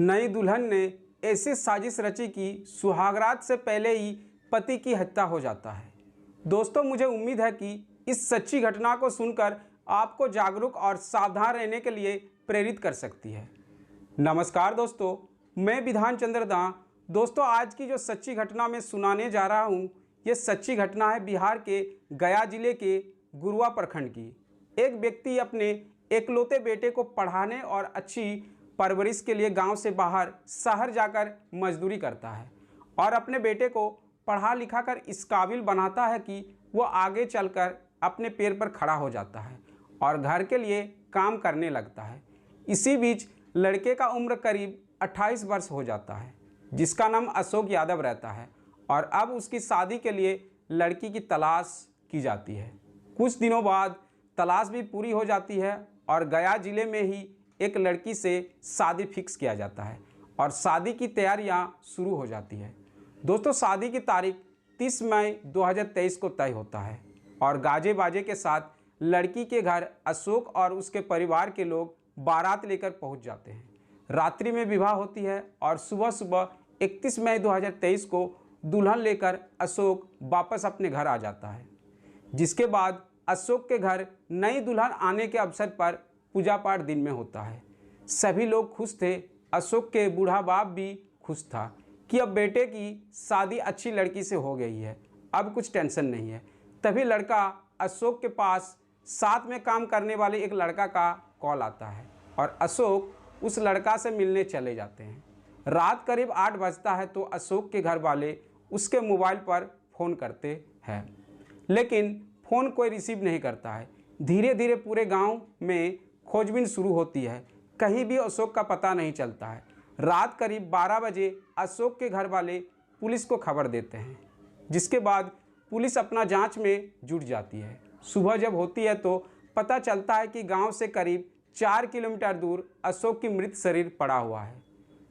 नई दुल्हन ने ऐसी साजिश रची कि सुहागरात से पहले ही पति की हत्या हो जाता है। दोस्तों, मुझे उम्मीद है कि इस सच्ची घटना को सुनकर आपको जागरूक और सावधान रहने के लिए प्रेरित कर सकती है। नमस्कार दोस्तों, मैं विधान चंद्र दा। दोस्तों, आज की जो सच्ची घटना मैं सुनाने जा रहा हूँ, ये सच्ची घटना है बिहार के गया जिले के गुरुआ प्रखंड की। एक व्यक्ति अपने एकलौते बेटे को पढ़ाने और अच्छी परवरिश के लिए गांव से बाहर शहर जाकर मजदूरी करता है और अपने बेटे को पढ़ा लिखा कर इस काबिल बनाता है कि वो आगे चलकर अपने पैर पर खड़ा हो जाता है और घर के लिए काम करने लगता है। इसी बीच लड़के का उम्र करीब 28 वर्ष हो जाता है, जिसका नाम अशोक यादव रहता है और अब उसकी शादी के लिए लड़की की तलाश की जाती है। कुछ दिनों बाद तलाश भी पूरी हो जाती है और गया जिले में ही एक लड़की से शादी फिक्स किया जाता है और शादी की तैयारियां शुरू हो जाती है। दोस्तों, शादी की तारीख 30 मई 2023 को तय होता है और गाजे बाजे के साथ लड़की के घर अशोक और उसके परिवार के लोग बारात लेकर पहुंच जाते हैं। रात्रि में विवाह होती है और सुबह सुबह 31 मई 2023 को दुल्हन लेकर अशोक वापस अपने घर आ जाता है, जिसके बाद अशोक के घर नई दुल्हन आने के अवसर पर पूजा पाठ दिन में होता है। सभी लोग खुश थे। अशोक के बूढ़ा बाप भी खुश था कि अब बेटे की शादी अच्छी लड़की से हो गई है, अब कुछ टेंशन नहीं है। तभी लड़का अशोक के पास साथ में काम करने वाले एक लड़का का कॉल आता है और अशोक उस लड़का से मिलने चले जाते हैं। रात करीब 8 बजता है तो अशोक के घर वाले उसके मोबाइल पर फ़ोन करते हैं, लेकिन फ़ोन कोई रिसीव नहीं करता है। धीरे धीरे पूरे गांव में खोजबीन शुरू होती है, कहीं भी अशोक का पता नहीं चलता है। रात करीब 12 बजे अशोक के घर वाले पुलिस को खबर देते हैं, जिसके बाद पुलिस अपना जांच में जुट जाती है। सुबह जब होती है तो पता चलता है कि गांव से करीब 4 किलोमीटर दूर अशोक की मृत शरीर पड़ा हुआ है।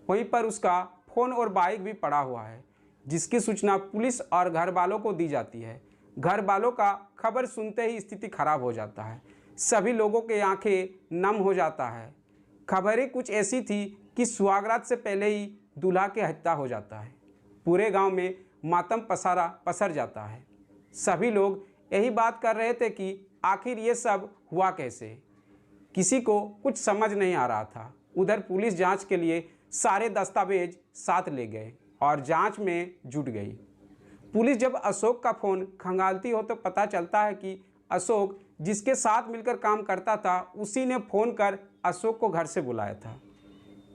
वहीं पर उसका फ़ोन और बाइक भी पड़ा हुआ है, जिसकी सूचना पुलिस और घर वालों को दी जाती है। घर वालों का खबर सुनते ही स्थिति खराब हो जाता है। सभी लोगों के आंखें नम हो जाता है। खबरें कुछ ऐसी थी कि सुहागरात से पहले ही दूल्हा की हत्या हो जाता है। पूरे गांव में मातम पसर जाता है। सभी लोग यही बात कर रहे थे कि आखिर ये सब हुआ कैसे। किसी को कुछ समझ नहीं आ रहा था। उधर पुलिस जांच के लिए सारे दस्तावेज साथ ले गए और जांच में जुट गई। पुलिस जब अशोक का फ़ोन खंगालती हो तो पता चलता है कि अशोक जिसके साथ मिलकर काम करता था, उसी ने फ़ोन कर अशोक को घर से बुलाया था।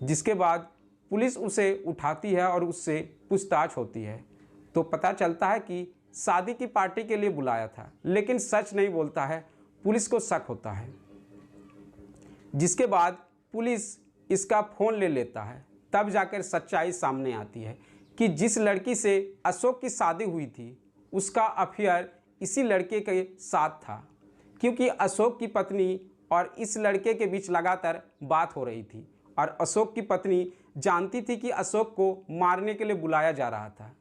जिसके बाद पुलिस उसे उठाती है और उससे पूछताछ होती है तो पता चलता है कि शादी की पार्टी के लिए बुलाया था, लेकिन सच नहीं बोलता है। पुलिस को शक होता है, जिसके बाद पुलिस इसका फ़ोन ले लेता है। तब जाकर सच्चाई सामने आती है कि जिस लड़की से अशोक की शादी हुई थी, उसका अफेयर इसी लड़के के साथ था, क्योंकि अशोक की पत्नी और इस लड़के के बीच लगातार बात हो रही थी और अशोक की पत्नी जानती थी कि अशोक को मारने के लिए बुलाया जा रहा था।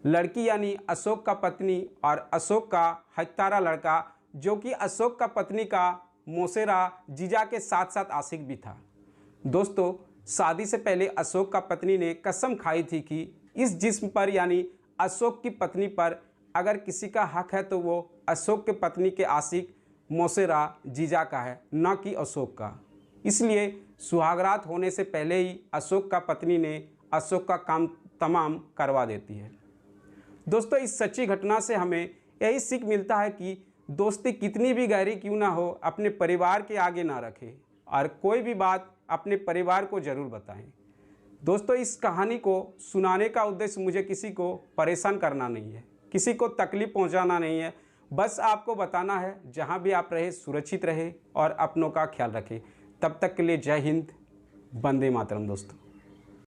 लड़की यानी अशोक का पत्नी और अशोक का हत्यारा लड़का, जो कि अशोक का पत्नी का मौसेरा जीजा के साथ साथ आशिक भी था। दोस्तों, शादी से पहले अशोक का पत्नी ने कसम खाई थी कि इस जिस्म पर यानी अशोक की पत्नी पर अगर किसी का हक है तो वो अशोक के पत्नी के आशिक मौसेरा जीजा का है, न कि अशोक का। इसलिए सुहागरात होने से पहले ही अशोक का पत्नी ने अशोक का काम तमाम करवा देती है। दोस्तों, इस सच्ची घटना से हमें यही सीख मिलता है कि दोस्ती कितनी भी गहरी क्यों ना हो, अपने परिवार के आगे ना रखें और कोई भी बात अपने परिवार को ज़रूर बताएं। दोस्तों, इस कहानी को सुनाने का उद्देश्य मुझे किसी को परेशान करना नहीं है, किसी को तकलीफ पहुंचाना नहीं है। बस आपको बताना है, जहां भी आप रहे सुरक्षित रहे और अपनों का ख्याल रखें। तब तक के लिए जय हिंद, वंदे मातरम दोस्तों।